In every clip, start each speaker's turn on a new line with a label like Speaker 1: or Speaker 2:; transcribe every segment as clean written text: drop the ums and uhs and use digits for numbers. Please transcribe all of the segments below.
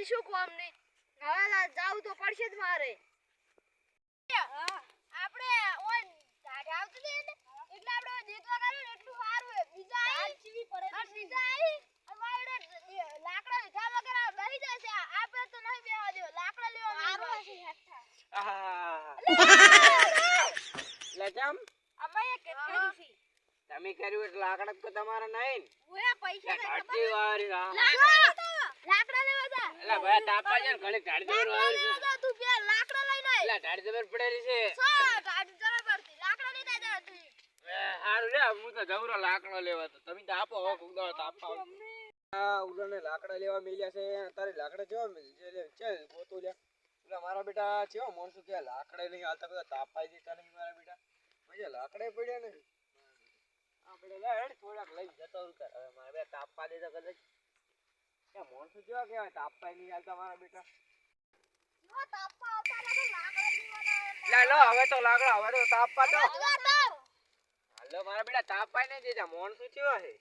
Speaker 1: શું કોમ નહીં હવે જાવ તો પડશે જ મારે આપણે ઓય ઢાઢ આવતી ને એટલે આપણે દેતવા કર્યું એટલું સારું હે બીજા આવી ચીવી પડે બીજા આવી અમારે લાકડા લીધા વગર બેહી જશે આપે તો નહીં બેહવા દેવો લાકડા લેવા મારો છે હેઠા
Speaker 2: લે જમ
Speaker 1: અમે કર્યું છે
Speaker 2: તમે કર્યું એટલે લાકડા તો તમારા નહીં
Speaker 1: ઓય પૈસા
Speaker 2: ઘાટી વાળી
Speaker 1: લાકડા લેવા જા
Speaker 2: એલા ભાઈ તાપા છે ઘણી ઢાડી જબર વાળી છે
Speaker 1: તું બે લાકડા લઈને આય
Speaker 2: એલા ઢાડી જબર પડેલી છે
Speaker 1: ઢાડી જબર પડતી લાકડા લઈને આય તું
Speaker 2: હારું રે હું તો જવરો લાકડો લેવા તો તમે તો આપો હવે કુદા તાપા આ ઉડાને લાકડા લેવા મેલ્યા છે તારે લાકડા જેવા મેલ ચાલ ગોતો લે એટલે મારા બેટા કેવો મોણસો કે લાકડા નહીં હાલતા બધા તાપાઈ દીધા નહીં મારા બેટા મજા લાકડા પડ્યા ને આપણે લે હેડ થોડાક લઈ જતો ઉતાર હવે મારા બે તાપા દેતા કદાચ કે મોણસો કેવા કેવા તાપાઈ નહીં હાલતા મારા બેટા
Speaker 1: નો તાપા આવતા લાકડા લેવાના
Speaker 2: લે લો હવે તો લાકડા હવે તો તાપા દો હાલો મારા બેટા તાપાઈ નહીં દેતા મોણસો કેવા છે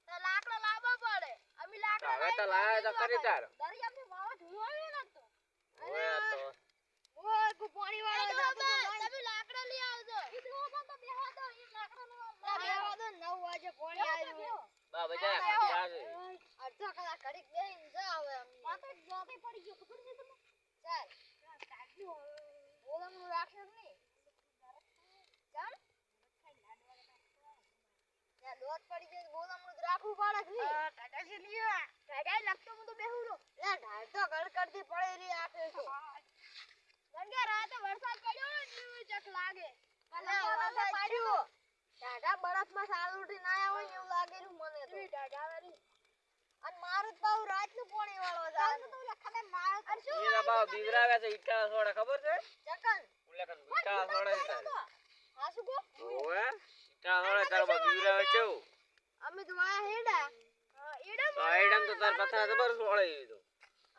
Speaker 1: તો લાકડા લાવવા પડે અમે લાકડા
Speaker 2: હવે તો લાયા તો કરી તાર
Speaker 1: દરિયામાં વાવા ધૂળો આવ્યો ને તો
Speaker 2: ઓય તો
Speaker 1: ઓય કો પાણી વાળો તમે લાકડા લઈ આવજો ઈ તો પણ તો બેહવા દો ઈ લાકડા બેહવા દો 9 વાગે પાણી આવ્યું
Speaker 2: બા બજા ખડા છે
Speaker 1: અડધા કલાક ઘડીક બેહીને જા હવે માથે જોતે પડી ગયો ખબર છે તમને ચાલ કાઢ્યો બોલમનું રાખશે નહીં ચાલ યા લોટ પડી ગયો બોલમનું રાખવું પડે કે ટાટા છે લીયા ટાટા લખતો હું તો બેહું રો લા ઢાળ તો ગળકડતી પડે રી આખે છે ગંગે રાતે વરસાદ પડ્યો ને ચક લાગે અલે વરસાદ પડ્યો ટાટા બરફમાં સાલ ઉઠી ના આવે ને એવું લાગે રહ્યું મને તો ટાટા વાળી અને મારું તો રાતનું પાણી વાળો જાય તો ખબર માર કરશું
Speaker 2: એ ના બાવ બીવરાવે છે ઈટા સોડા ખબર છે
Speaker 1: ચકન
Speaker 2: ઉલેકન ઈટા સોડા ઈટા
Speaker 1: હા શું કો
Speaker 2: ઓએ ઈટા સોડા તાર બા બીવરાવે છે
Speaker 1: અમે તો વાયા હેડા એડા
Speaker 2: સાઈડમ તો તાર પથરા જબર સોળે તો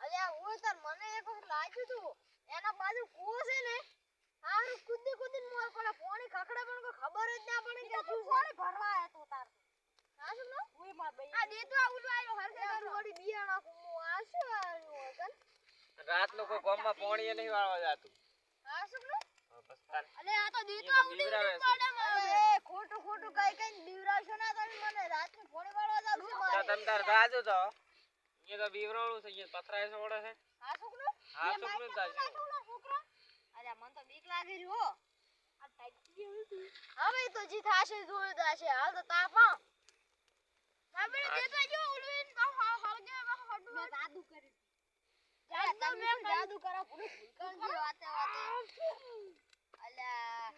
Speaker 1: અલે હું તાર મને એક વખત લાગ્યું તું એના બાજુ કૂવો છે ને હારું કુદી કુદીને મોર પડે પાણી ખખડે પણ કોઈ ખબર જ ના પડે કે શું પાણી ભરવા આયો તો તાર હા શું નો ઓય માર ભાઈ આ દેતવા ઉલો આયો હરકે વળી બિયાણા કુમો આ શું આયો કન
Speaker 2: રાત નો કોઈ ગામમાં પાણી નહીં વાળવા જાતું
Speaker 1: હા શું નો
Speaker 2: બસ તાર
Speaker 1: અલે આ તો દેતવા ઉડી પડે મારે ખોટું ખોટું કઈ બીવરાવશો ના તમે મને રાતનું પાણી વાળવા જાવ છે મારે
Speaker 2: તમ તાર જાજો તો એ તો બીવરાણું છે એ પથરા સોડે છે
Speaker 1: હા છોકરો
Speaker 2: હા છોકરો જાજો
Speaker 1: છોકરો અરે મન તો બીક લાગી રહ્યો આ ટાઈટી હતી હવે તો જી થાશે જોઈ દાશે હાલ તો તાપા હવે દેતા જો ઉલવીન હળગે હડુ મે જાદુ કરી તમે જાદુ કરો પૂરું ભૂલકણજી વાતે વાતે અલ્યા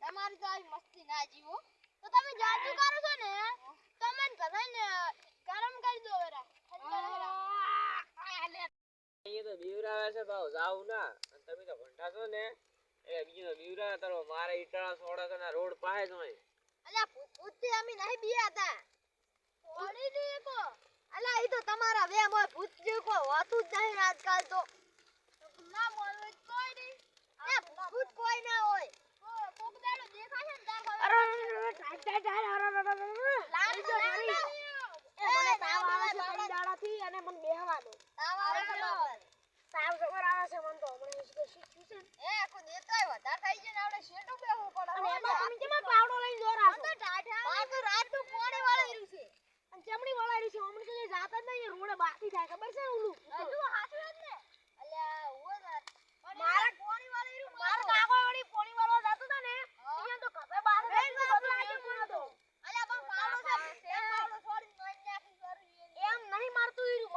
Speaker 1: તમારી તો આવી મસ્તી ના જીવો તો તમે જાદુ કરો છો ને તમે કદાને ગરમ કરી દો વેરા
Speaker 2: એ તો બીવરાવે છે ભાવ જાવ ના અને તમે તો ઘંટા છો ને એ બીજો બીવરાવે તારો મારે ઈટાળા સોડા તો ના રોડ પાહે જ હોય
Speaker 1: અલ્યા ભૂતથી અમે નહીં બીયા હતા ઓડી ની કો અલ્યા ઈ તો તમારા વેમ હોય ભૂત જે કો હોતું જ નહીં આજકાલ તો ના બોલો કોઈ નહીં એ ભૂત કોઈ ના હોય કોક દાડો દેખાશે ને તાર અરે લાલ તો મને તાવ આવે છે કઈ દાડાથી અને મને બેહવા દો તાવ આવે છે બાપા તાવ જબર આવે છે મન તો હમણે શું છે એ કો દેતાય વધાર થઈ જાય ને આપણે શેટો બેહવું પડે અને એમાં તમે કેમાં પાવડો લઈને જોરા છો તો ટાઢા આ તો રાતનું પાણી વાળાયું છે અને ચમડી વાળાયું છે હમણે તો જાતા જ નહીં રોડે બાકી થાય ખબર છે ઓલું હજુ હાથું જ ને અલ્યા હું મારા પાણી વાળાયું મારા કાકો વાળી પાણી વાળો જાતો તા ને અહીંયા તો કપે બાર બધું તો અલ્યા પણ પાવડો છે સેમ પાવડો છોડી નઈ નાખી કરી એમ નહીં મારતું ઈ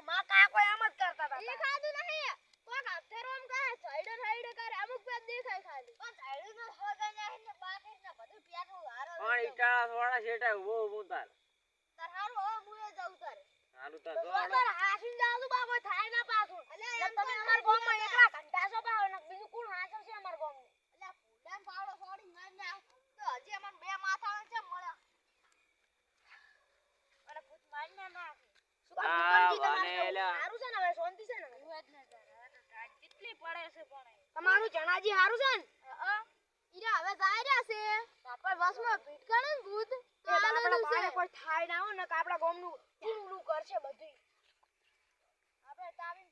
Speaker 1: માં કાકો એમ જ કરતા હતા ઈ ખાધું નહીં કોક અધેરોમ કહે સાઈડ સાઈડ કરે અમુક પે દેખાય ખાલી પણ સાઈડ નો હોગા નાખી ને બાકી ને બધું પ્યાનું હારો
Speaker 2: પણ ઈટાળા સોડા છેટા ઉભો ઉભો તાર
Speaker 1: તાર હારો હો મુએ જાઉં તારે
Speaker 2: હારું તાર
Speaker 1: તો
Speaker 2: સોડા
Speaker 1: હાસીન જાવું બાબો થાય ના પાછું અલ્યા તમે અમાર ગામમાં એકલા ઘંટાસો પાવ ને બીજું કોણ હાસર છે અમાર ગામનું અલ્યા ફૂડાન પાવડો છોડી માર ના તો હજી અમન બે માથા છે મળ્યા અને ભૂત માર ના નાખે હારું છે ને હવે શાંતિ છે ને હું જ ન તાર કેટલી પડે છે પણ તમારું જણાજી હારું છે ને ઈરા હવે જાય રહ્યા છે બાપા બસમાં ભીટકાણે ને ભૂત આપણે બારે કોઈ થાય ના હો ને કે આપડા ગામનું ઊંડું કરશે બધું આપણે તાવીન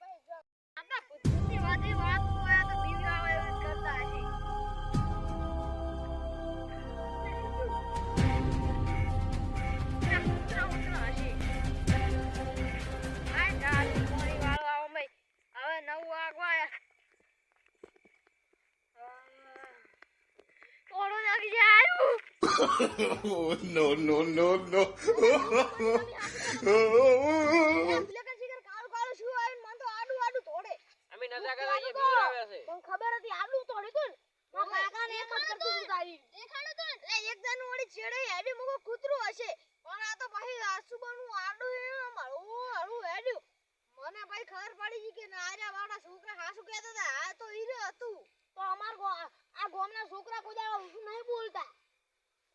Speaker 1: લાકડી છે આયુ
Speaker 3: Oh, no, no, no, no.
Speaker 1: લેકન શિખર કાળું કાળું શું આયુ મન તો આડું આડું તોડે
Speaker 2: અમે નતા કરા અહીંયા બીવરાવે છે
Speaker 1: મને ખબર હતી આડું તોડે તું મારા કાકાને એમ જ કરતું હતું તારી દેખાડો તો એટલે એક દાનું ઓડી છેડે હેડી મુકો કૂતરું હશે પણ આ તો પછી આસુબાનું આડું એમ હળવું હેડ્યું મને ભાઈ ખબર પડી ગઈ કે નાર્યા વાડા છોકરા હાસુ કહેતા હતા આ તો હીરો હતું તો આ ગામના છોકરા કોઈ દાડો શું નહીં બોલતા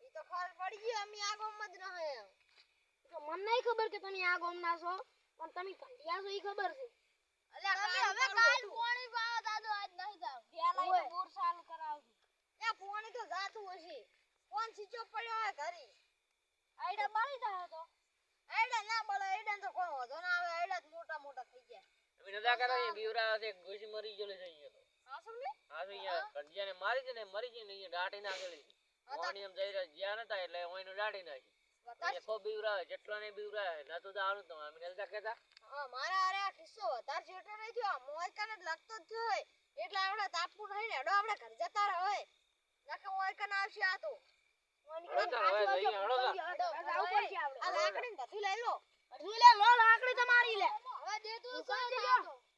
Speaker 1: ઈ તો ખબર પડી ગઈ અમે આ ગામમાં જ રહે તો મને નહીં ખબર કે તમે આ ગામના છો પણ તમે કંડિયા છો ઈ ખબર છે અલ્યા હવે કાલ પાણી પાવા દાદો આજ નહીં જાવ ગેલાઈ તો બોર ચાલુ કરાવજો એ પાણી તો જાતું હશે કોણ સીચો પડ્યો હે ઘરે આઈડા બળી જાય તો આઈડા ના બળે આઈડા તો કોણ હોતો ના આવે આઈડા જ મોટા મોટા થઈ ગયા
Speaker 2: અમે નતા કરા અહીંયા બીવરાવે છે ગોસી મરી ગયેલી છે અહીંયા તો
Speaker 1: હા સમજે
Speaker 2: હા તો અહીંયા કંડિયાને મારી છે ને મરી ગઈ ને અહીંયા દાટી નાખેલી પાણી એમ જઈ રહ્યા જ્યાં નતા એટલે ઓઈનો દાટી નાખી અહીંયા ખૂબ બીવરાવે જેટલો ને બીવરાવે નતું તો આનું તો અમે નતા કહેતા
Speaker 1: હા મારા અરે આ કિસ્સો વધારે છેટો નહીં થયો મોય કને જ લાગતો જ થયો હોય એટલે આપણે તાપવું નહીં ને હેડો આપણે ઘર જતા રહો નકે મોય કને આવશે આ તો લાકડી નથી લઈ લો લાકડી તમારી લે હવે દે તું